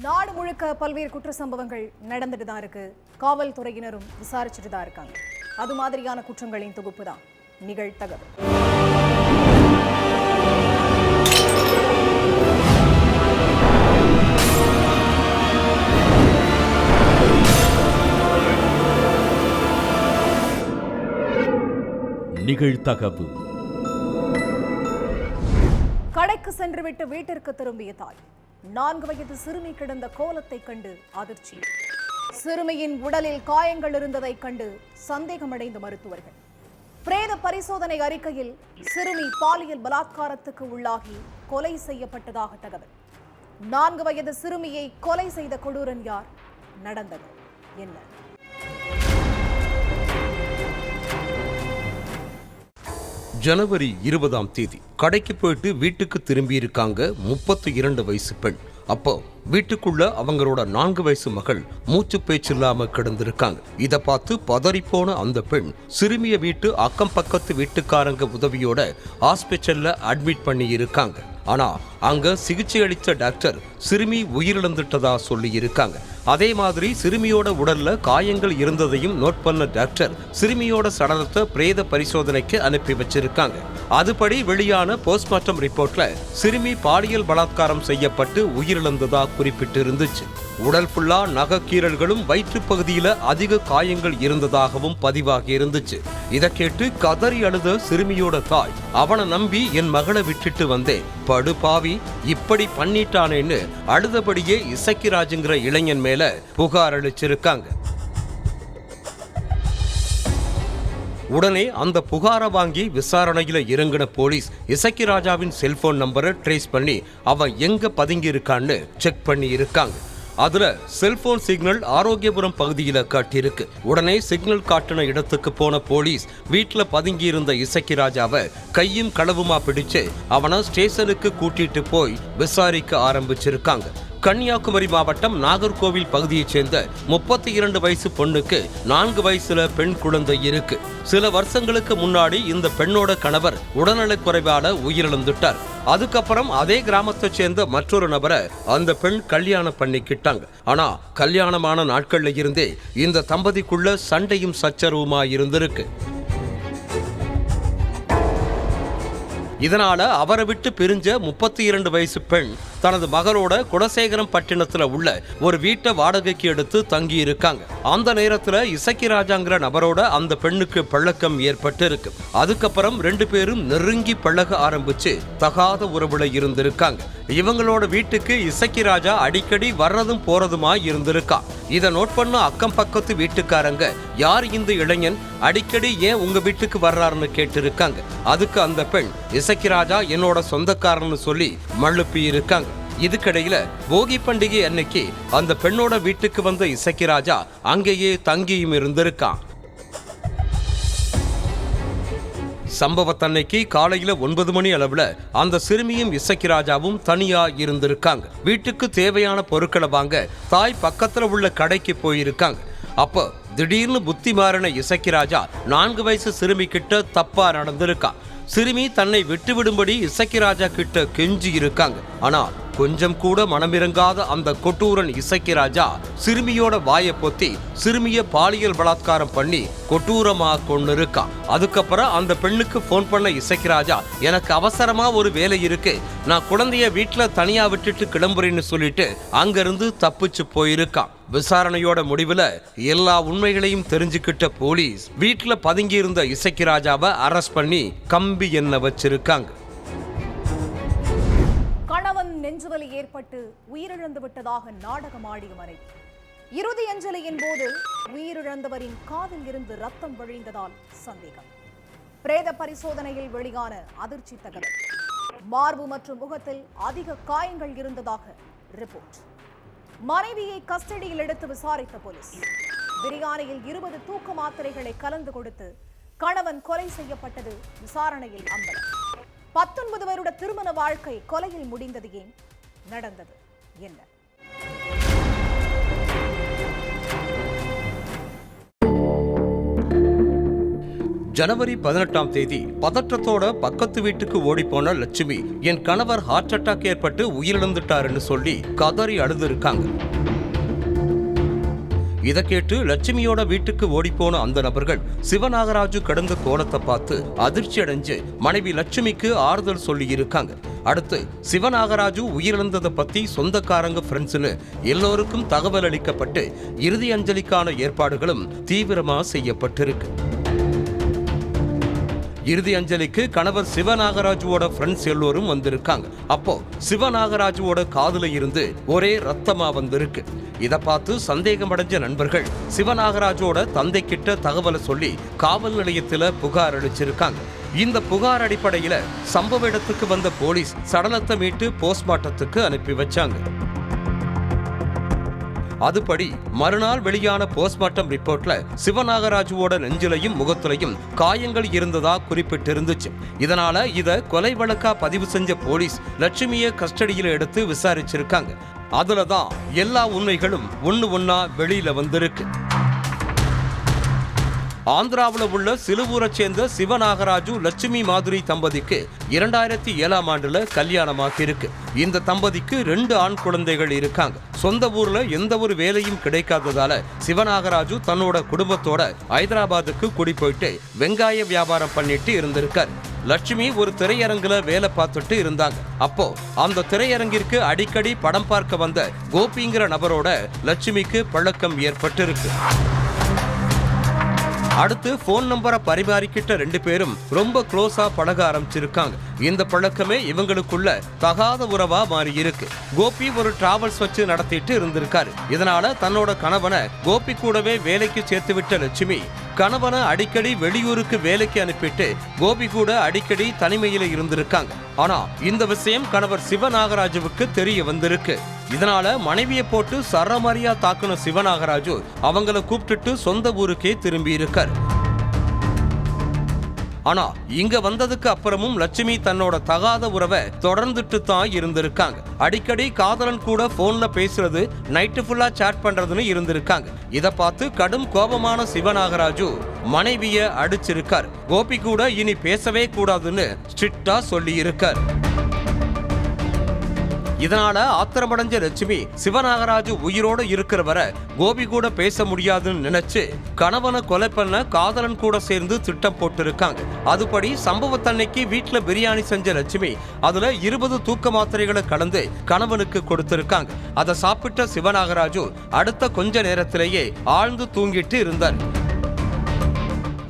நாடு முழுக்க பல்வேறு குற்ற சம்பவங்கள் நடந்துட்டு தான் இருக்கு. காவல்துறையினரும் விசாரிச்சுட்டு தான் இருக்காங்க. அது மாதிரியான குற்றங்களின் தொகுப்பு தான் நிகழ்தகவு. நிகழ்தகவு. கடைக்கு சென்றுவிட்டு வீட்டிற்கு திரும்பிய தாய் 4 வயது சிறுமி கிடந்த கோலத்தை கண்டு அதிர்ச்சி. சிறுமியின் உடலில் காயங்கள் இருந்ததை கண்டு சந்தேகமடைந்த மருத்துவர்கள். பிரேத பரிசோதனை அறிக்கையில் சிறுமி பாலியல் பலாத்காரத்துக்கு உள்ளாகி கொலை செய்யப்பட்டதாக தகவல். 4 வயது சிறுமியை கொலை செய்த கொடூரன் யார்? நடந்தது என்ன? ஜனவரி 20ஆம் தேதி கடைக்கு போயிட்டு வீட்டுக்கு திரும்பி இருக்காங்க 32 வயசு பெண். அப்போ வீட்டுக்குள்ள அவங்களோட 4 வயசு மகள் மூச்சு பேச்சு இல்லாம கிடந்திருக்காங்க. இத பார்த்து பதறிப்போன அந்த பெண் சிறுமிய வீட்டு அக்கம் பக்கத்து வீட்டுக்காரங்க உதவியோட ஹாஸ்பிட்டல்ல அட்மிட் பண்ணி இருக்காங்க. ஆனா அங்க சிகிச்சை அளித்த டாக்டர் சிறுமி உயிரிழந்துட்டதா சொல்லி இருக்காங்க. அதே மாதிரி சிறுமியோட உடல்ல காயங்கள் இருந்ததையும் நோட் பண்ண டாக்டர் சிறுமியோட சடலத்தை பிரேத பரிசோதனைக்கு அனுப்பி வச்சிருக்காங்க. அதுபடி வெளியான போஸ்ட்மார்ட்டம் ரிப்போர்ட்ல சிறுமி பாலியல் பலாத்காரம் செய்யப்பட்டு உயிரிழந்ததா குறிப்பிட்டு இருந்துச்சு. உடல் ஃபுல்லா நகக்கீரல்களும் வயிற்று பகுதியில அதிக காயங்கள் இருந்ததாகவும் பதிவாகி இருந்துச்சு. இதை கேட்டு கதறி அழுத சிறுமியோட தாய், அவனை நம்பி என் மகளை விட்டுட்டு வந்தேன், படுபாவி இப்படி பண்ணிட்டானேன்னு அழுதபடியே இசக்கிராஜுங்கிற இளைஞன் மேல புகார் அளிச்சிருக்காங்க. உடனே அந்த புகாரை வாங்கி விசாரணையில இறங்கின போலீஸ் இசக்கிராஜாவின் செல்போன் நம்பரை ட்ரேஸ் பண்ணி அவன் எங்க பதுங்கி இருக்கான்னு செக் பண்ணி இருக்காங்க. அதுல செல்போன் சிக்னல் ஆரோக்கியபுரம் பகுதியில காட்டியிருக்கு. உடனே சிக்னல் காட்டின இடத்துக்கு போன போலீஸ் வீட்டுல பதுங்கி இருந்த இசக்கிராஜாவை கையும் களவுமா பிடிச்சு அவனை ஸ்டேஷனுக்கு கூட்டிட்டு போய் விசாரிக்க ஆரம்பிச்சிருக்காங்க. கன்னியாகுமரி மாவட்டம் நாகர்கோவில் பகுதியைச் சேர்ந்த 32 வயசு பொண்ணுக்கு 4 வயசுல பெண் குழந்தை இருக்கு. சில வருஷங்களுக்கு முன்னாடி இந்த பெண்ணோட கணவர் உடல்நலக் குறைவால உயிரிழந்துட்டார். அதுக்கப்புறம் அதே கிராமத்தை சேர்ந்த மற்றொரு நபரை அந்த பெண் கல்யாணம் பண்ணிக்கிட்டாங்க. ஆனா கல்யாணமான நாட்கள்ல இருந்தே இந்த தம்பதிக்குள்ள சண்டையும் சச்சரவுமா இருந்திருக்கு. இதனால அவரை விட்டு பிரிஞ்ச 32 வயசு பெண் தனது மகளோட குலசேகரம் பட்டினத்துல உள்ள ஒரு வீட்டை வாடகைக்கு எடுத்து தங்கி இருக்காங்க. அந்த நேரத்துல இசக்கிராஜாங்கிற நபரோட அந்த பெண்ணுக்கு பழக்கம் ஏற்பட்டு இருக்கு. அதுக்கப்புறம் 2 பேரும் நெருங்கி பழக ஆரம்பிச்சு தகாத உறவுல இருந்திருக்காங்க. இவங்களோட வீட்டுக்கு இசக்கிராஜா அடிக்கடி வர்றதும் போறதுமா இருந்திருக்கா. இதை நோட் பண்ண அக்கம் பக்கத்து வீட்டுக்காரங்க, யார் இந்த இளைஞன், அடிக்கடி ஏன் உங்க வீட்டுக்கு வர்றாருன்னு கேட்டிருக்காங்க. அதுக்கு அந்த பெண், இசக்கிராஜா என்னோட சொந்தக்காரன்னு சொல்லி மழுப்பி இருக்காங்க. இதுக்கிடையில போகி பண்டிகை அன்னைக்கு அந்த பெண்ணோட வீட்டுக்கு வந்த இசக்கிராஜா அங்கேயே தங்கியும் இருந்திருக்கான். சம்பவத்தன்னைக்கு காலையில 9 மணி அளவுல அந்த சிறுமியும் இசக்கிராஜாவும் தனியா இருந்திருக்காங்க. வீட்டுக்கு தேவையான பொருட்களை வாங்க தாய் பக்கத்துல உள்ள கடைக்கு போயிருக்காங்க. அப்போ திடீர்னு புத்தி மாறின இசக்கிராஜா 4 வயசு சிறுமி கிட்ட தப்பா நடந்திருக்கா. சிறுமி தன்னை விட்டுவிடும்படி இசக்கிராஜா கிட்ட கெஞ்சி இருக்காங்க. ஆனா கொஞ்சம் கூட மனமிறங்காத அந்த கொட்டூரன் இசக்கிராஜா சிறுமியோட வாயை பொத்தி சிறுமிய பாலியல் பலாத்காரம் பண்ணி கொட்டூரமா கொண்டு இருக்கா. அதுக்கப்புறம் அந்த பெண்ணுக்கு போன் பண்ண இசக்கிராஜா, எனக்கு அவசரமா ஒரு வேலை இருக்கு, நான் குழந்தைய வீட்டுல தனியா விட்டுட்டு கிளம்புறேன்னு சொல்லிட்டு அங்கிருந்து தப்பிச்சு போயிருக்கான். விசாரணையோட முடிவுல எல்லா உண்மைகளையும் தெரிஞ்சுக்கிட்ட போலீஸ் வீட்டுல பதுங்கி இருந்த இசக்கிராஜாவை அரெஸ்ட் பண்ணி கம்பி எண்ண வச்சிருக்காங்க. கணவன் நெஞ்சுவலி ஏற்பட்டு உயிரிழந்து விட்டதாக நாடகமாடிய மனைவி. இறுதி அஞ்சலியின் போது உயிரிழந்தவரின் காதில் இருந்து ரத்தம் வழிந்ததால் சந்தேகம். பிரேத பரிசோதனையில் வெளியான அதிர்ச்சி தகவல். மார்பு மற்றும் முகத்தில் அதிக காயங்கள் இருந்ததாக ரிப்போர்ட். மனைவியை கஸ்டடியில் எடுத்து விசாரித்த போலீஸ் பிரியாணியில் 20 தூக்க மாத்திரைகளை கலந்து கொடுத்து கணவன் கொலை செய்யப்பட்டது விசாரணையில் அம்பலம். 19 வருட திருமண வாழ்க்கை கொலையில் முடிந்தது ஏன்? நடந்தது என்ன? ஜனவரி 18ஆம் தேதி பதற்றத்தோட பக்கத்து வீட்டுக்கு ஓடிப்போன லட்சுமி என் கணவர் ஹார்ட் அட்டாக் ஏற்பட்டு உயிரிழந்துட்டாருன்னு சொல்லி கதறி அழுது இருக்காங்க. இதை கேட்டு லட்சுமியோட வீட்டுக்கு ஓடிப்போன அந்த நபர்கள் சிவநாகராஜு கடந்த கோலத்தை பார்த்து அதிர்ச்சி அடைஞ்சு மனைவி லட்சுமிக்கு ஆறுதல் சொல்லி இருக்காங்க. அடுத்து சிவநாகராஜு உயிரிழந்ததை பத்தி சொந்தக்காரங்க ஃப்ரெண்ட்ஸ்னு எல்லோருக்கும் தகவல் அளிக்கப்பட்டு இறுதி அஞ்சலிக்கான ஏற்பாடுகளும் தீவிரமா செய்யப்பட்டிருக்கு. இறுதி அஞ்சலிக்கு கணவர் சிவநாகராஜுவோட ஃப்ரெண்ட்ஸ் எல்லோரும் வந்திருக்காங்க. அப்போ சிவநாகராஜுவோட காதுல இருந்து ஒரே ரத்தமா வந்திருக்கு. இதை பார்த்து சந்தேகமடைஞ்ச நண்பர்கள் சிவநாகராஜோட தந்தை கிட்ட தகவலை சொல்லி காவல் நிலையத்துல புகார் அளிச்சிருக்காங்க. இந்த புகார் அடிப்படையில சம்பவ இடத்துக்கு வந்த போலீஸ் சடலத்தை மீட்டு போஸ்ட்மார்ட்டத்துக்கு அனுப்பி வச்சாங்க. அதுபடி மறுநாள் வெளியான போஸ்ட்மார்ட்டம் ரிப்போர்ட்ல சிவநாகராஜுவோட நெஞ்சிலையும் முகத்திலையும் காயங்கள் இருந்ததா குறிப்பிட்டிருந்துச்சு. இதனால இத கொலை வழக்கா பதிவு செஞ்ச போலீஸ் லட்சுமியை கஸ்டடியில எடுத்து விசாரிச்சிருக்காங்க. அதுலதான் எல்லா உண்மைகளும் ஒண்ணா வெளியில வந்திருக்கு. ஆந்திராவில் உள்ள சிலுவூரை சேர்ந்த சிவநாகராஜு லட்சுமி மாதுரி தம்பதிக்கு 2007ஆம் ஆண்டுல கல்யாணமாகி இருக்கு. இந்த தம்பதிக்கு 2 ஆண் குழந்தைகள் இருக்காங்க. சொந்த ஊர்ல எந்த ஒரு வேலையும் கிடைக்காததால சிவநாகராஜு தன்னோட குடும்பத்தோட ஹைதராபாத்துக்கு குடி போயிட்டு வெங்காய வியாபாரம் பண்ணிட்டு இருந்திருக்காரு. லட்சுமி ஒரு திரையரங்குல வேலை பார்த்துட்டு இருந்தாங்க. அப்போ அந்த திரையரங்கிற்கு அடிக்கடி படம் பார்க்க வந்த கோபிங்கிற நபரோட லட்சுமிக்கு பழக்கம் ஏற்பட்டு இருக்கு. அடுத்து போன் நம்பரை பரிமாறிக்கிட்ட 2 பேரும் ரொம்ப க்ளோஸா பழக ஆரம்பிச்சிருக்காங்க. இந்த பழக்கமே இவங்களுக்குள்ள தகாத உறவா மாறி இருக்கு. கோபி ஒரு டிராவல்ஸ் வச்சு நடத்திட்டு இருந்திருக்காரு. இதனால தன்னோட கணவனை கோபி கூடவே வேலைக்கு சேர்த்து விட்ட லட்சுமி கணவனை அடிக்கடி வெளியூருக்கு வேலைக்கு அனுப்பிட்டு கோபி கூட அடிக்கடி தனிமையில இருந்திருக்காங்க. ஆனா இந்த விஷயம் கணவர் சிவநாகராஜுவுக்கு தெரிய வந்திருக்கு. இதனால மனைவியை போட்டு சரமாரியா தாக்குன சிவநாகராஜு அவங்கள கூப்பிட்டுட்டு சொந்த ஊருக்கே திரும்பி இருக்காரு. ஆனா இங்க வந்ததுக்கு அப்புறமும் லட்சுமி தன்னோட தகாத உறவை தொடர்ந்துட்டு தான் இருந்திருக்காங்க. அடிக்கடி காதலன் கூட போன்ல பேசுறது, நைட்டு ஃபுல்லா சாட் பண்றதுன்னு இருந்திருக்காங்க. இத பார்த்து கடும் கோபமான சிவநாகராஜு மனைவிய அடிச்சிருக்காரு. கோபி கூட இனி பேசவே கூடாதுன்னு ஸ்ட்ரிக்டா சொல்லி இருக்காரு. இதனால ஆத்திரமடைஞ்ச லட்சுமி சிவநாகராஜு உயிரோடு இருக்கிற வரை கோபி கூட பேச முடியாதுன்னு நினைச்சு கணவனை கொலை பண்ண காதலன் கூட சேர்ந்து திட்டம் போட்டு இருக்காங்க. அதுபடி சம்பவத்தன்னைக்கு வீட்டுல பிரியாணி செஞ்ச லட்சுமி அதுல 20 தூக்க மாத்திரைகளை கலந்து கணவனுக்கு கொடுத்திருக்காங்க. அதை சாப்பிட்ட சிவநாகராஜு அடுத்த கொஞ்ச நேரத்திலேயே ஆழ்ந்து தூங்கிட்டு இருந்தார்.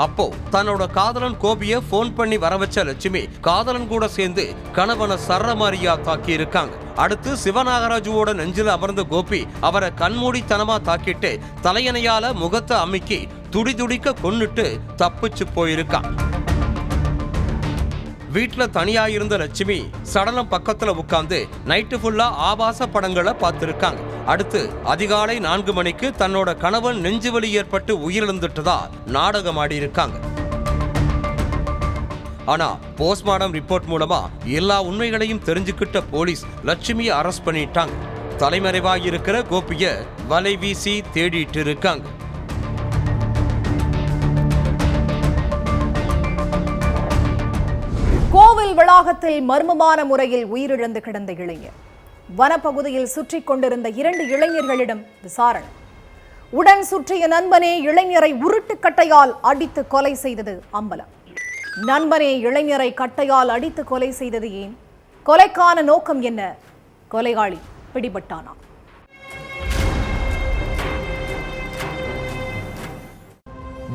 அப்போ தன்னோட காதலன் கோபியை போன் பண்ணி வர வச்ச லட்சுமி காதலன் கூட சேர்ந்து கணவனை சரமாரியா தாக்கி இருக்காங்க. அடுத்து சிவநாகராஜுவோட நெஞ்சில அமர்ந்த கோபி அவரை கண்மூடித்தனமா தாக்கிட்டு தலையணையால முகத்தை அமுக்கி துடிதுடிக்க கொன்னுட்டு தப்பிச்சு போயிருக்கான். வீட்டுல தனியா இருந்த லட்சுமி சடலம் பக்கத்துல உட்கார்ந்து நைட்டு ஃபுல்லா ஆபாச படங்களை பார்த்திருக்காங்க. அடுத்து அதிகாலை 4 மணிக்கு தன்னோட கணவன் நெஞ்சுவலி ஏற்பட்டு உயிரிழந்துட்டதா நாடகம் ஆடி இருக்காங்க. ஆனா போஸ்ட்மார்டம் ரிப்போர்ட் மூலமா எல்லா உண்மைகளையும் தெரிஞ்சுக்கிட்ட போலீஸ் லட்சுமியை அரெஸ்ட் பண்ணிட்டாங்க. தலைமறைவாக இருக்கிற கோபிய வலை வீசி தேடிட்டு இருக்காங்க. கோவில் வளாகத்தில் மர்மமான முறையில் உயிரிழந்து கிடந்த இளைஞர். வனப்பகுதியில் சுற்றிக் கொண்டிருந்த 2 இளைஞர்களிடம் விசாரணை. உடன் சுற்றிய நண்பனே இளைஞரை உருட்டுக்கட்டையால் அடித்து கொலை செய்தது அம்பலம். நண்பனே இளைஞரை கட்டையால் அடித்து கொலை செய்தது ஏன்? கொலைக்கான நோக்கம் என்ன? கொலையாளி பிடிபட்டானா?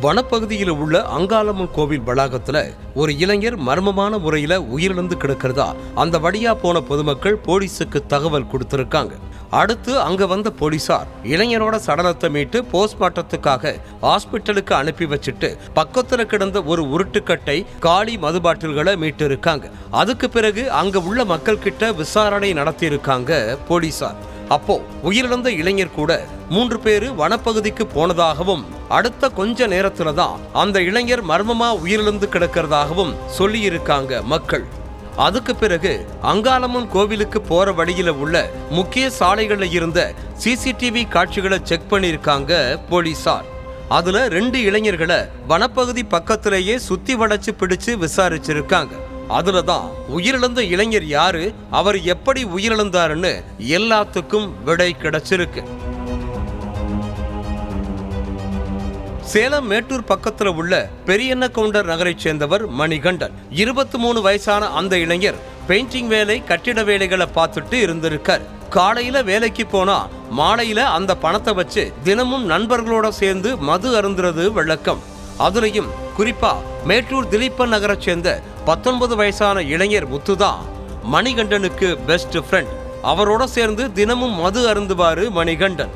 வனப்பகுதியில் உள்ள அங்காளம்மன் கோவில் வளாகத்துல ஒரு இளைஞர் மர்மமான முறையில உயிரிழந்து கிடக்கிறதா அந்த வழியா போன பொதுமக்கள் போலீஸுக்கு தகவல் கொடுத்திருக்காங்க. அடுத்து அங்க வந்த போலீசார் இளைஞரோட சடலத்தை மீட்டு போஸ்ட்மார்ட்டத்துக்காக ஹாஸ்பிட்டலுக்கு அனுப்பி வச்சுட்டு பக்கத்துல கிடந்த ஒரு உருட்டுக்கட்டை, காலி மது பாட்டில்களை மீட்டு இருக்காங்க. அதுக்கு பிறகு அங்க உள்ள மக்கள் கிட்ட விசாரணை நடத்தி இருக்காங்க போலீசார். அப்போ உயிரிழந்த இளைஞர் கூட 3 பேரு வனப்பகுதிக்கு போனதாகவும் அடுத்த கொஞ்ச நேரத்துல தான் அந்த இளைஞர் மர்மமா உயிரிழந்து கிடக்கிறதாகவும் சொல்லி இருக்காங்க மக்கள். அதுக்கு பிறகு அங்காளம்மன் கோவிலுக்கு போற வழியில உள்ள முக்கிய சாலைகள்ல இருந்த சிசிடிவி காட்சிகளை செக் பண்ணிருக்காங்க போலீசார். அதுல 2 இளைஞர்களை வனப்பகுதி பக்கத்திலேயே சுத்தி வளைச்சு பிடிச்சு விசாரிச்சிருக்காங்க. அதுலதான் உயிரிழந்த இளைஞர் யாரு, அவர் எப்படி உயிரிழந்தாருன்னு எல்லாத்துக்கும் விடை கிடைச்சிருக்கு. சேலம் மேட்டூர் பக்கத்துல உள்ள பெரியண்ண கவுண்டர் நகரை சேர்ந்தவர் மணிகண்டன். 23 வயசான அந்த இளைஞர் பெயிண்டிங் வேலை, கட்டிட வேலைகளை பார்த்துட்டு இருந்திருக்கார். காலையில வேலைக்கு போனா மாலையில அந்த பணத்தை வச்சு தினமும் நண்பர்களோட சேர்ந்து மது அருந்துறது வழக்கம். அதுலயும் குறிப்பா மேட்டூர் திலீபன் நகரை சேர்ந்த 19 வயசான இளைஞர் முத்துதான் மணிகண்டனுக்கு பெஸ்ட் ஃப்ரெண்ட். அவரோட சேர்ந்து தினமும் மது அருந்துவாரு மணிகண்டன்.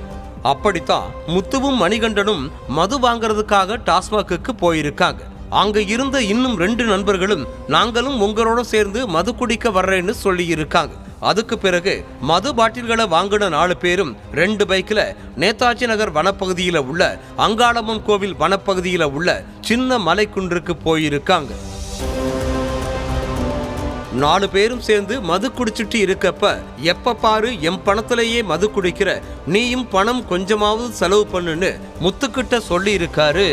அப்படித்தான் முத்துவும் மணிகண்டனும் மது வாங்கறதுக்காக டாஸ்மாக்கு போயிருக்காங்க. அங்க இருந்த இன்னும் 2 நண்பர்களும் நாங்களும் உங்களோட சேர்ந்து மது குடிக்க வர்றேன்னு சொல்லி இருக்காங்க. அதுக்கு பிறகு மது பாட்டில்களை வாங்கின 4 பேரும் 2 பைக்ல நேதாஜி நகர் வனப்பகுதியில உள்ள அங்காளம்மன் கோவில் வனப்பகுதியில உள்ள சின்ன மலைக்குன்றுக்கு போயிருக்காங்க. 4 பேரும் சேர்ந்து மது குடிச்சிட்டு இருக்கப்ப, எப்ப பாரு என் பணத்திலேயே மது குடிக்கிற, நீயும் பணம் கொஞ்சமாவது செலவு பண்ணுன்னு முத்துக்கிட்ட சொல்லி இருக்காரு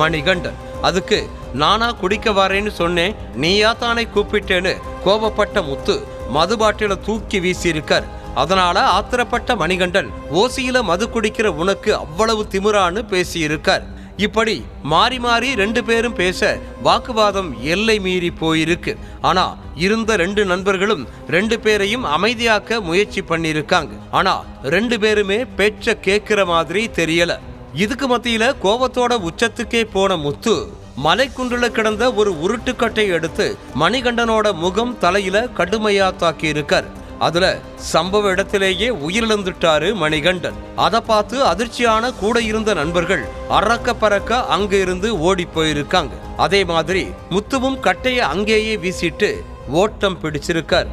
மணிகண்டன். அதுக்கு நானா குடிக்க வரேன்னு சொன்னேன், நீயா தானே கூப்பிட்டேன்னு கோபப்பட்ட முத்து மது பாட்டில தூக்கி வீசி இருக்கார். அதனால ஆத்திரப்பட்ட மணிகண்டன், ஓசியில மது குடிக்கிற உனக்கு அவ்வளவு திமிரான்னு பேசி இருக்கார். இப்படி மாறி மாறி 2 பேரும் பேச வாக்குவாதம் எல்லை மீறி போயிருக்கு. ஆனா இருந்த 2 நண்பர்களும் 2 பேரையும் அமைதியாக்க முயற்சி பண்ணிருக்காங்க. ஆனா 2 பேருமே பேச்ச கேட்கிற மாதிரி தெரியல. இதுக்கு மத்தியில கோபத்தோட உச்சத்துக்கே போன முத்து மலைக்குன்றுல கிடந்த ஒரு உருட்டுக்கட்டை எடுத்து மணிகண்டனோட முகம், தலையில கடுமையா தாக்கி இருக்கார். அதுல சம்பவ இடத்திலேயே உயிரிழந்துட்டாரு மணிகண்டன். அதை பார்த்து அதிர்ச்சியான கூட இருந்த நண்பர்கள் அரக்க பறக்க அங்க இருந்து ஓடி போயிருக்காங்க. அதே மாதிரி முத்துவும் கட்டைய அங்கேயே வீசிட்டு ஓட்டம் பிடிச்சிருக்கார்.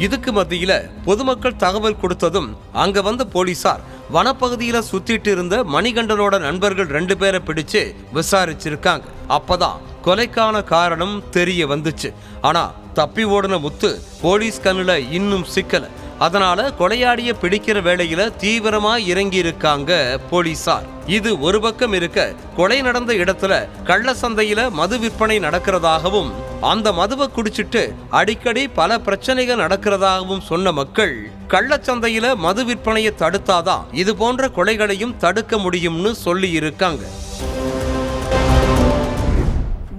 இதுக்கு மத்தியில பொதுமக்கள் தகவல் கொடுத்ததும் அங்க வந்த போலீசார் வனப்பகுதியில சுத்திட்டு இருந்த மணிகண்டனோட நண்பர்கள் 2 பேரை பிடிச்சு விசாரிச்சிருக்காங்க. அப்பதான் கொலைக்கான காரணம் தெரிய வந்துச்சு. ஆனா தப்பி ஓடின முத்து போலீஸ் கண்ணுல இன்னும் சிக்கல. அதனால கொலையாடிய பிடிக்கிற வேளையில தீவிரமா இறங்கி இருக்காங்க போலீசார். இது ஒரு பக்கம் இருக்க, கொலை நடந்த இடத்துல கள்ள சந்தையில மது விற்பனை நடக்கிறதாகவும் அந்த மதுவை குடிச்சிட்டு அடிக்கடி பல பிரச்சனைகள் நடக்கிறதாகவும் சொன்ன மக்கள், கள்ளச்சந்தையில மது விற்பனையை தடுத்தாதான் இது போன்ற கொலைகளையும் தடுக்க முடியும்னு சொல்லி இருக்காங்க.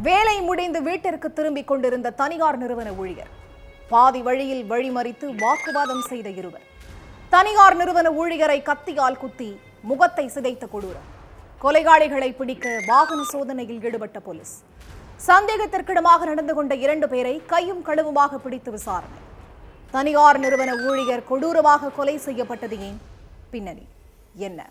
வேலை முடிந்து வீட்டிற்கு திரும்பிக் கொண்டிருந்த தனியார் நிறுவன ஊழியர் பாதி வழியில் வழிமறித்து வாக்குவாதம் செய்த இருவர். தனியார் நிறுவன ஊழியரை கத்தியால் குத்தி முகத்தை சிதைத்த கொடூரம். கொலைகாளிகளை பிடிக்க வாகன சோதனையில் ஈடுபட்ட போலீஸ். சந்தேகத்திற்கிடமாக நடந்து கொண்ட 2 பேரை கையும் களவுமாக பிடித்து விசாரணை. தனியார் நிறுவன ஊழியர் கொடூரமாக கொலை செய்யப்பட்டது ஏன்? பின்னணி என்ன?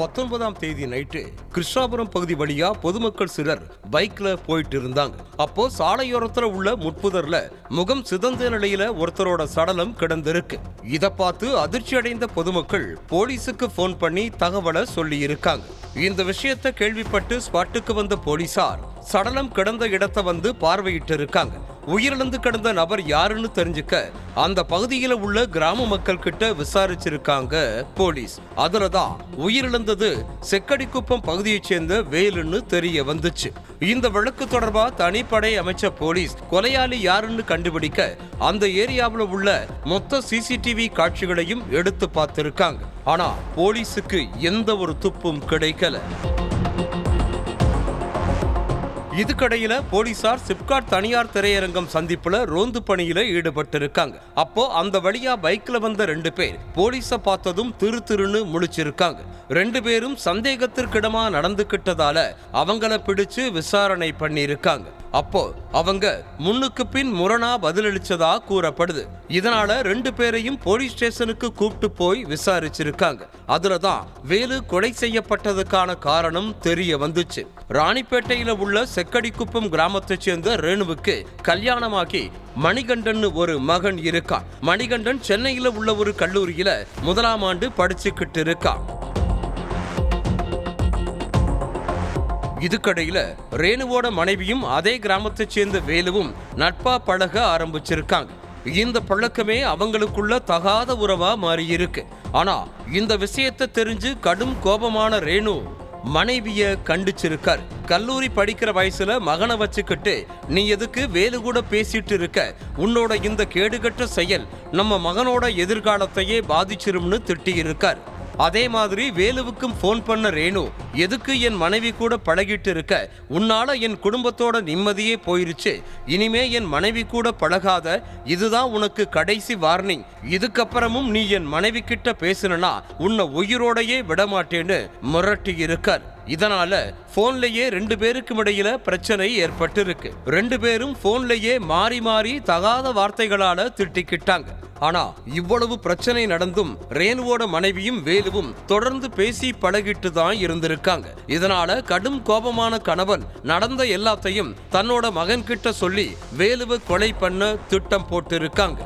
19ஆம் தேதி நைட்டு கிருஷ்ணாபுரம் பகுதி வழியா பொதுமக்கள் சிலர் பைக்ல போயிட்டு இருந்தாங்க. அப்போ சாலையோரத்துல உள்ள முட்புதர்ல முகம் சிதந்த நிலையில ஒருத்தரோட சடலம் கிடந்திருக்கு. இத பார்த்து அதிர்ச்சி அடைந்த பொதுமக்கள் போலீஸுக்கு போன் பண்ணி தகவலை சொல்லி இருக்காங்க. இந்த விஷயத்தை கேள்விப்பட்டு ஸ்பாட்டுக்கு வந்த போலீசார் சடலம் கிடந்த இடத்தை வந்து பார்வையிட்டு இருக்காங்க. உயிரிழந்து கிடந்த நபர் யாருன்னு தெரிஞ்சுக்க அந்த பகுதியில உள்ள கிராம மக்கள் கிட்ட விசாரிச்சிருக்காங்க போலீஸ். அதுலதான் உயிரிழந்தது செக்கடிக்குப்பம் பகுதியைச் சேர்ந்த வேலுன்னு தெரிய வந்துச்சு. இந்த வழக்கு தொடர்பா தனிப்படை அமைச்ச போலீஸ் கொலையாளி யாருன்னு கண்டுபிடிக்க அந்த ஏரியாவில் உள்ள மொத்த சிசிடிவி காட்சிகளையும் எடுத்து பார்த்திருக்காங்க. ஆனா போலீஸுக்கு எந்த ஒரு துப்பும் கிடைக்கல. இதுக்கடையில போலீசார் சிப்காட் தனியார் திரையரங்கம் சந்திப்புல ரோந்து பணியில ஈடுபட்டிருக்காங்க. அப்போ அந்த வழியா பைக்ல வந்த 2 பேர் போலீஸ பார்த்ததும் திருன்னு முழிச்சிருக்காங்க. 2 பேரும் சந்தேகத்திற்கிடமா நடந்துகிட்டதால அவங்கள பிடிச்சு விசாரணை பண்ணிருக்காங்க. அப்போ அவங்க முன்னுக்கு பின் முரணா பதிலளிச்சதா கூறப்படுது. இதனால 2 பேரையும் போலீஸ் ஸ்டேஷனுக்கு கூப்பிட்டு போய் விசாரிச்சிருக்காங்க. அதுலதான் வேலு கொலை செய்யப்பட்டதுக்கான காரணம் தெரிய வந்துச்சு. ராணிப்பேட்டையில உள்ள செக்கடிக்குப்பம் கிராமத்தை சேர்ந்த ரேணுவுக்கு கல்யாணமாகி மணிகண்டன் ஒரு மகன் இருக்கான். மணிகண்டன் சென்னையில உள்ள ஒரு கல்லூரியில 1ஆம் ஆண்டு படிச்சுக்கிட்டு இருக்கான். இதுக்கடையில ரேணுவோட மனைவியும் அதே கிராமத்தை சேர்ந்த வேலுவும் நட்பா பழக ஆரம்பிச்சிருக்காங்க. இந்த பழக்கமே அவங்களுக்குள்ள தகாத உறவா மாறி இருக்கு. ஆனா இந்த விஷயத்தை தெரிஞ்சு கடும் கோபமான ரேணு மனைவிய கண்டிச்சிருக்கார். கல்லூரி படிக்கிற வயசுல மகனை வச்சுக்கிட்டு நீ எதுக்கு வேலு கூட பேசிட்டு இருக்க? உன்னோட இந்த கேடுகட்ட செயல் நம்ம மகனோட எதிர்காலத்தையே பாதிச்சிரும்னு திட்டி இருக்கார். அதே மாதிரி வேலுவுக்கும் போன் பண்ண ரேணு, எதுக்கு என் மனைவி கூட பழகிட்டு இருக்க? உன்னால என் குடும்பத்தோட நிம்மதியே போயிருச்சு. இனிமே என் மனைவி கூட பழகாத. இதுதான் உனக்கு கடைசி வார்னிங். இதுக்கப்புறமும் நீ என் மனைவி கிட்ட பேசுனா உன்னை உயிரோடையே விடமாட்டேன்னு மிரட்டி இருக்கார். இதனால போன்லயே 2 பேருக்கும் இடையில பிரச்சனை ஏற்பட்டு இருக்கு. 2 பேரும் போன்லயே மாறி மாறி தகாத வார்த்தைகளால திட்டிக்கிட்டாங்க. ஆனா இவ்வளவு பிரச்சனை நடந்தும் ரேணுவோட மனைவியும் வேலுவும் தொடர்ந்து பேசி பழகிட்டு தான் இருந்திருக்காங்க. இதனால கடும் கோபமான கணவன் நடந்த எல்லாத்தையும் தன்னோட மகன் கிட்ட சொல்லி வேலுவை கொலை பண்ண திட்டம் போட்டு இருக்காங்க.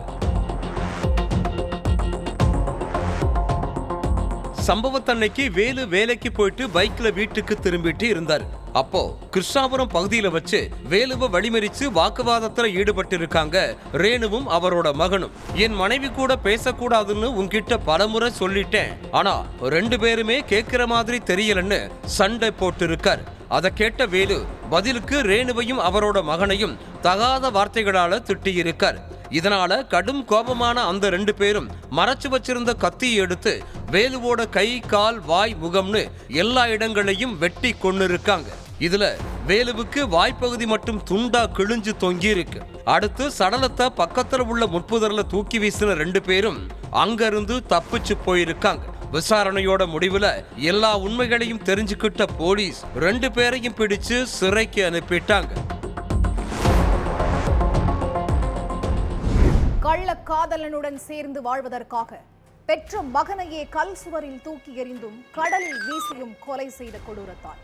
சம்பவத்தன்னைக்கு வேலு வேலைக்கு போயிட்டு பைக்ல வீட்டுக்கு திரும்பிட்டு இருந்தாரு. அப்போ கிருஷ்ணாபுரம் பகுதியில வச்சு வேலுவை வழிமறிச்சு வாக்குவாதத்துல ஈடுபட்டு இருக்காங்க ரேணுவும் அவரோட மகனும். என் மனைவி கூட பேசக்கூடாதுன்னு உன்கிட்ட பலமுறை சொல்லிட்டேன், ஆனா 2 பேருமே கேட்கிற மாதிரி தெரியலன்னு சண்டை போட்டு இருக்காரு. அதை கேட்ட வேலு பதிலுக்கு ரேணுவையும் அவரோட மகனையும் தகாத வார்த்தைகளால திட்டி இருக்கார். இதனால கடும் கோபமான அந்த 2 பேரும் மறைச்சு வச்சிருந்த கத்தியை எடுத்து வேலுவோட கை, கால், வாய், முகம்னு எல்லா இடங்களையும் வெட்டி கொண்டு இருக்காங்க. இதுல வேலுவுக்கு வாய்ப்பகுதி மட்டும் துண்டா கிழிஞ்சு தொங்கி இருக்கு. அடுத்து சடலத்தை பக்கத்துல உள்ள முட்புதர்ல தூக்கி வீசின 2 பேரும் அங்கிருந்து தப்பிச்சு போயிருக்காங்க. விசாரணையோட முடிவுல எல்லா உண்மைகளையும் தெரிஞ்சுக்கிட்ட போலீஸ் 2 பேரையும் பிடிச்சு சிறைக்கு அனுப்பிட்டாங்க. கள்ளக்காதலனுடன் சேர்ந்து வாழ்வதற்காக பெற்ற மகனையே கல் சுவரில் தூக்கி எறிந்தும் கடலில் வீசியும் கொலை செய்த கொடூரத்தால்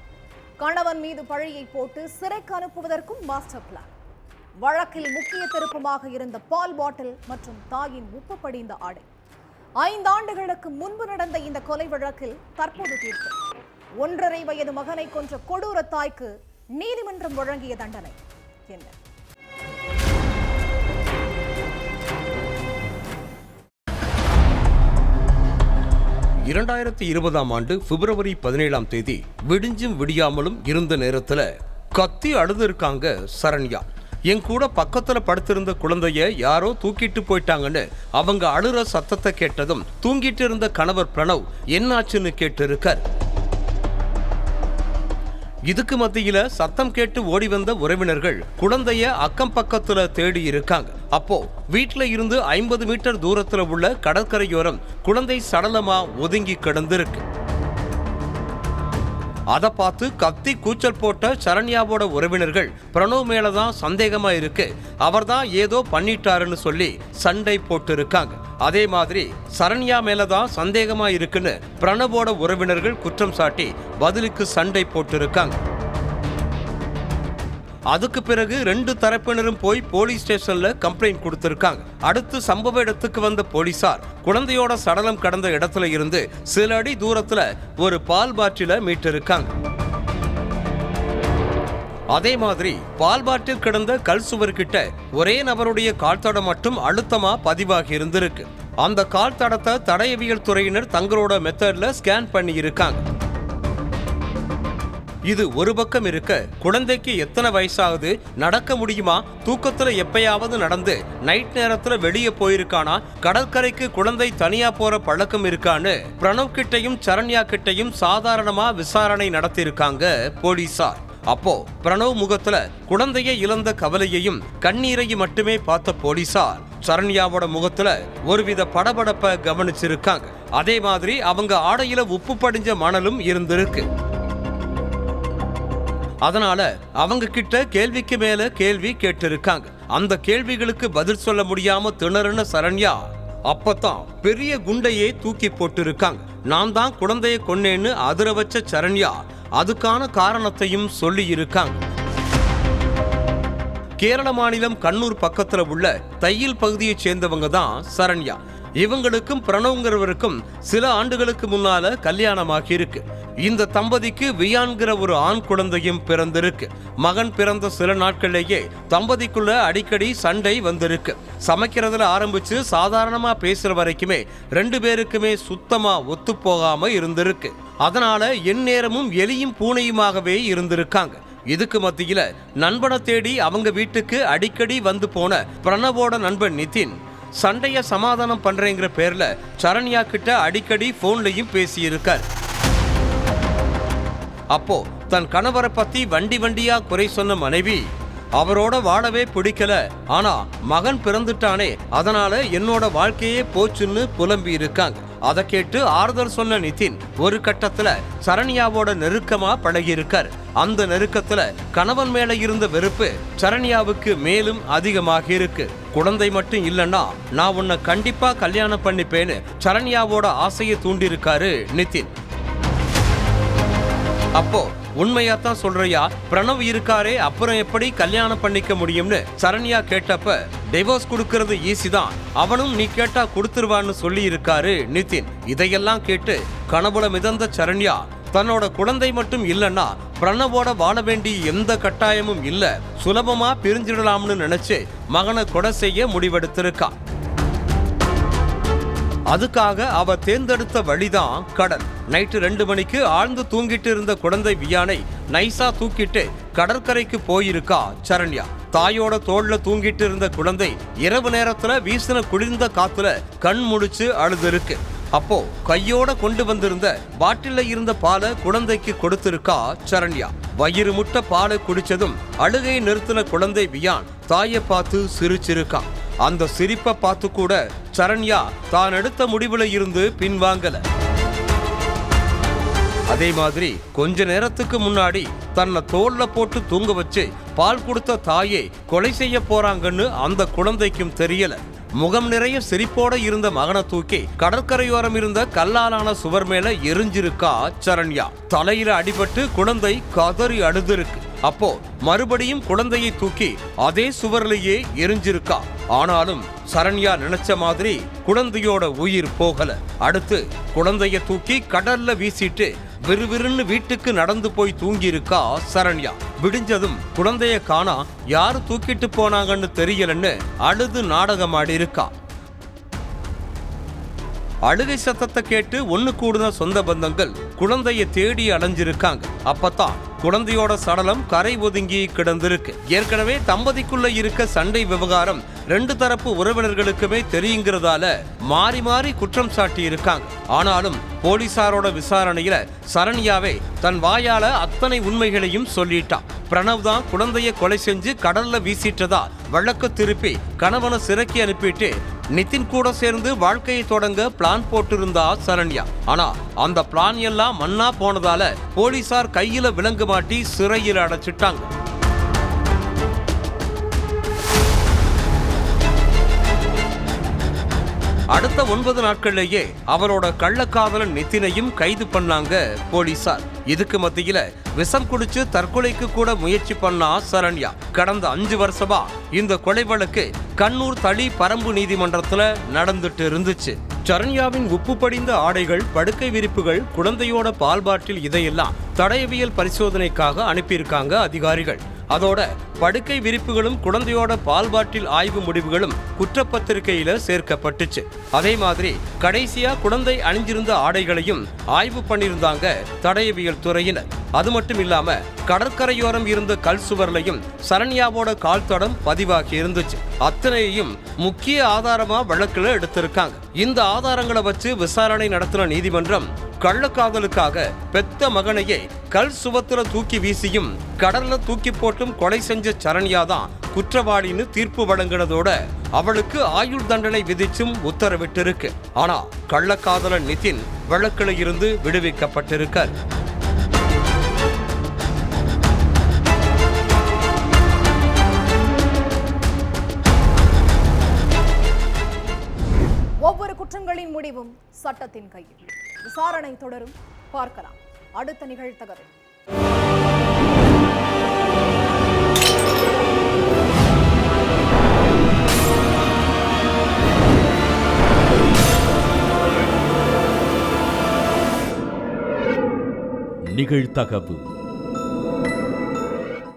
கணவன் மீது பழியை போட்டு சிறைக்கு அனுப்புவதற்கும் மாஸ்டர் பிளான். வழக்கில் முக்கிய திருப்பமாக இருந்த பால் பாட்டில் மற்றும் தாயின் உப்பு படிந்த ஆடை. 5 ஆண்டுகளுக்கு முன்பு நடந்த இந்த கொலை வழக்கில் தற்போது தீர்ப்பு. 1.5 வயது மகனை கொன்ற கொடூர தாய்க்கு நீதிமன்றம் வழங்கிய தண்டனை என்ன? 2020ஆம் ஆண்டு பிப்ரவரி 17ஆம் தேதி விடிஞ்சும் விடியாமலும் இருந்த நேரத்துல கத்தி அழுது இருக்காங்க சரண்யா. என் கூட பக்கத்துல படுத்திருந்த குழந்தைய யாரோ தூக்கிட்டு போயிட்டாங்கன்னு அவங்க அழுற சத்தத்தை கேட்டதும் தூங்கிட்டு இருந்த கணவர் பிரணவ் என்னாச்சுன்னு கேட்டு இருக்கார். இதுக்கு மத்தியில சத்தம் கேட்டு ஓடி வந்த உறவினர்கள் குழந்தைய அக்கம் பக்கத்துல தேடி இருக்காங்க. அப்போ வீட்டுல இருந்து 50 மீட்டர் தூரத்துல உள்ள கடற்கரையோரம் குழந்தை சடலமா ஒதுங்கி கிடந்திருக்கு. அதை பார்த்து கத்தி கூச்சல் போட்ட சரண்யாவோட உறவினர்கள் பிரணவ் மேலதான் சந்தேகமா இருக்கு, அவர்தான் ஏதோ பண்ணிட்டாருன்னு சொல்லி சண்டை போட்டு இருக்காங்க. அதே மாதிரி சரண்யா மேலதான் சந்தேகமா இருக்குன்னு பிரணவோட உறவினர்கள் குற்றம் சாட்டி பதிலுக்கு சண்டை போட்டு இருக்காங்க. அதுக்கு பிறகு 2 தரப்பினரும் போய் போலீஸ் ஸ்டேஷன்ல கம்ப்ளைண்ட் கொடுத்திருக்காங்க. அடுத்து சம்பவ இடத்துக்கு வந்த போலீசார் குழந்தையோட சடலம் கடந்த இடத்துல இருந்து சில அடி தூரத்துல ஒரு பால் பாட்டில மீட்டிருக்காங்க. அதே மாதிரி பால் பாட்டில் கிடந்த கல் சுவர் கிட்ட ஒரே நபருடைய கால்தடம் மட்டும் அழுத்தமா பதிவாகி இருந்திருக்கு. அந்த கால் தடத்தை தடயவியல் துறையினர் தங்களோட மெத்தட்ல ஸ்கேன் பண்ணி இருக்காங்க. இது ஒரு பக்கம் இருக்க, குழந்தைக்கு எத்தனை வயசாகுது, நடக்க முடியுமா, தூக்கத்துல எப்பயாவது நடந்து நைட் நேரத்துல வெளியே போயிருக்கானா, கடற்கரைக்கு குழந்தை தனியா போற பழக்கம் இருக்கான்னு பிரணவ் கிட்டையும் சரண்யா கிட்டையும் சாதாரணமா விசாரணை நடத்தியிருக்காங்க போலீசார். அப்போ பிரணவ் முகத்துல குழந்தையை இழந்த கவலையையும் கண்ணீரையும் மட்டுமே பார்த்த போலீசார் சரண்யாவோட முகத்துல ஒருவித படபடப்ப கவனிச்சிருக்காங்க. அதே மாதிரி அவங்க ஆடையில உப்பு படிஞ்ச மணலும் இருந்திருக்கு. அதனால அவங்க கிட்ட கேள்விக்கு மேல கேள்வி கேட்டிருக்காங்க. அந்த கேள்விகளுக்கு பதில் சொல்ல முடியாம திணறுன சரண்யா அப்பதான் பெரிய குண்டையே தூக்கி போட்டிருக்காங்க. நான் தான் குழந்தைய கொன்னேன்னு அதிர வச்ச சரண்யா அதுக்கான காரணத்தையும் சொல்லி இருக்காங்க. கேரள மாநிலம் கண்ணூர் பக்கத்துல உள்ள தையில் பகுதியைச் சேர்ந்தவங்க தான் சரண்யா. இவங்களுக்கும் பிரணவ்ங்கிறவருக்கும் சில ஆண்டுகளுக்கு முன்னால கல்யாணமாகி இருக்கு. இந்த தம்பதிக்கு வியான்கிற ஒரு ஆண் குழந்தையும் பிறந்திருக்கு. மகன் பிறந்த சில நாட்களிலேயே தம்பதிக்குள்ள அடிக்கடி சண்டை வந்திருக்கு. சமைக்கிறதுல ஆரம்பிச்சு சாதாரணமா பேசுற வரைக்குமே 2 பேருக்குமே சுத்தமா ஒத்து போகாம இருந்திருக்கு. அதனால எந்நேரமும் எலியும் பூனையுமாகவே இருந்திருக்காங்க. இதுக்கு மத்தியில நண்பனை தேடி அவங்க வீட்டுக்கு அடிக்கடி வந்து போன பிரணவோட நண்பன் நிதின் சண்டைய சமாதானம் பண்றேங்கிற பேர்ல சரண்யா கிட்ட அடிக்கடி போன்லயும் பேசியிருக்கார். அப்போ தன் கணவரை பத்தி வண்டியா குறை சொன்ன மனைவி அவரோட வாழவே பிடிக்கல, ஆனா மகன் பிறந்துட்டானே அதனால என்னோட வாழ்க்கையே போச்சுன்னு புலம்பி இருக்காங்க. அதை கேட்டு ஆறுதல் சொன்ன நிதின் ஒரு கட்டத்துல சரண்யாவோட நெருக்கமா பழகி இருக்கார். அந்த நெருக்கத்துல கணவன் மேல இருந்த வெறுப்பு சரண்யாவுக்கு மேலும் அதிகமாக இருக்கு. குழந்தை மட்டும் இல்லைன்னா நான் உன்னை கண்டிப்பா கல்யாணம் பண்ணிப்பேன்னு சரண்யாவோட ஆசையை தூண்டிருக்காரு நிதின். அப்போ உண்மையாத்தான் சொல்றியா, பிரணவ் இருக்காரே அப்புறம் எப்படி கல்யாணம் பண்ணிக்க முடியும்னு சரண்யா கேட்டப்ப டிவோர்ஸ் கொடுக்கறது ஈஸி தான், அவனும் நீ கேட்டா கொடுத்துருவான்னு சொல்லி இருக்காரு நிதின். இதையெல்லாம் கேட்டு கனவுல மிதந்த சரண்யா தன்னோட குழந்தை மட்டும் இல்லைன்னா பிரணவோட வாழ வேண்டிய எந்த கட்டாயமும் இல்ல, சுலபமா பிரிஞ்சிடலாம்னு நினைச்சு மகனை கொலை செய்ய முடிவெடுத்திருக்கா. அதுக்காக அவ தேர்ந்தெடுத்த வழிதான் கடல். நைட்டு 2 மணிக்கு ஆழ்ந்து தூங்கிட்டு இருந்த குழந்தை வியானை நைசா தூக்கிட்டு கடற்கரைக்கு போயிருக்கா சரண்யா. தாயோட தோள்ல தூங்கிட்டு இருந்த குழந்தை இரவு நேரத்துல வீசின குளிர்ந்த காத்துல கண் முழிச்சு அழுதுருக்கு. அப்போ கையோட கொண்டு வந்திருந்த பாட்டில இருந்த பாலை குழந்தைக்கு கொடுத்திருக்கா சரண்யா. வயிறு முட்டை பாலை குடிச்சதும் அழுகை நிறுத்தின குழந்தை வியான் தாயை பார்த்து சிரிச்சிருக்கா. அந்த சிரிப்பை பார்த்து கூட சரண்யா தான் எடுத்த முடிவுல இருந்து பின்வாங்கல. அதே மாதிரி கொஞ்ச நேரத்துக்கு முன்னாடி தன்னை தோல்ல போட்டு தூங்க வச்சு பால் கொடுத்த தாயை கொலை செய்ய போறாங்கன்னு அந்த குழந்தைக்கும் தெரியல. முகம் நிறைய சிரிப்போட இருந்த மகனை தூக்கி கடற்கரையோரம் இருந்த கல்லாலான சுவர் மேல எரிஞ்சிருக்கா சரண்யா. தலையில அடிபட்டு குழந்தை கதறி அழுதுருக்கு. அப்போ மறுபடியும் குழந்தையை தூக்கி அதே சுவர்லயே எரிஞ்சிருக்கா. ஆனாலும் சரண்யா நினைச்ச மாதிரி குழந்தையோட உயிர் போகல. அடுத்து குழந்தைய தூக்கி கடல்ல வீசிட்டு விறுவிறுன்னு வீட்டுக்கு நடந்து போய் தூங்கி இருக்கா சரண்யா. விடிஞ்சதும் குழந்தைய காணா, யாரு தூக்கிட்டு போனாங்கன்னு தெரியலன்னு அழுது நாடகம் ஆடி இருக்கா. அழுகை சத்தத்தை கேட்டு ஒண்ணு கூடுன சொந்த பந்தங்கள் குழந்தைய தேடி அலைஞ்சிருக்காங்க. அப்பதான் குழந்தையோட சடலம் கரை ஒதுங்கி கிடந்திருக்கு. ஏற்கனவே தம்பதிக்குள்ள இருக்க சண்டை விவகாரம் 2 தரப்பு உறவினர்களுக்குமே தெரியுங்கிறதால மாறி மாறி குற்றம் சாட்டி இருக்காங்க. ஆனாலும் போலீசாரோட விசாரணையில சரண்யாவே தன் வாயால அத்தனை உண்மைகளையும் சொல்லிட்டான். பிரணவ் தான் குழந்தைய கொலை செஞ்சு கடல்ல வீசிட்டதா வழக்கு திருப்பி கணவனை சிறைக்கு அனுப்பிட்டு நிதின் கூட சேர்ந்து வாழ்க்கையை தொடங்க பிளான் போட்டிருந்தா சரண்யா. ஆனா அந்த பிளான் எல்லாம் மண்ணா போனதால போலீசார் கையில விலங்கு மாட்டி சிறையில் அடைச்சிட்டாங்க. அடுத்த 9 நாட்கள்லயே அவரோட கள்ளக்காதலன் நிதினையும் கைது பண்ணாங்க போலீசார். இதுக்கு மத்தியில விஷம் குடிச்சு தற்கொலைக்கு கூட முயற்சி பண்ணா சரண்யா. கடந்த 5 வருஷமா இந்த கொலை வழக்கு கண்ணூர் தளி பரம்பு நீதிமன்றத்துல நடந்துட்டு இருந்துச்சு. சரண்யாவின் உப்பு படிந்த ஆடைகள், படுக்கை விரிப்புகள், குழந்தையோட பால் பாட்டில் இதையெல்லாம் தடயவியல் பரிசோதனைக்காக அனுப்பியிருக்காங்க அதிகாரிகள். அதோட படுக்கை விரிப்புகளும் குழந்தையோட பால் பாட்டில் ஆய்வு முடிவுகளும் குற்றப்பத்திரிகையில சேர்க்கப்பட்டுச்சு. அதே மாதிரி கடைசியா குழந்தை அணிஞ்சிருந்த ஆடைகளையும் ஆய்வு பண்ணியிருந்தாங்க தடயவியல் துறையினர். அது மட்டும் இல்லாம கடற்கரையோரம் இருந்த கல் சுவர்லையும் சரண்யாவோட கால் தடம் பதிவாகி இருந்துச்சு. அத்தனையையும் முக்கிய ஆதாரமா வழக்குல எடுத்திருக்காங்க. இந்த ஆதாரங்களை வச்சு விசாரணை நடத்தின நீதிமன்றம் கள்ளக்காதலுக்காக பெத்த மகனையே கல் சுவத்துல தூக்கி வீசியும் கடல்ல தூக்கி போட்டும் கொலை செஞ்ச சரண்யாதான் குற்றவாளின்னு தீர்ப்பு வழங்கினதோட அவளுக்கு ஆயுள் தண்டனை விதிச்சும் உத்தரவிட்டிருக்கு. ஆனா கள்ளக்காதலன் நிதின் வழக்குல இருந்து விடுவிக்கப்பட்டிருக்கார். முடிவும் சட்டத்தின் கையில். விசாரணை தொடரும், பார்க்கலாம் அடுத்த நிகழ்தகவல். நிகழ்தகவு.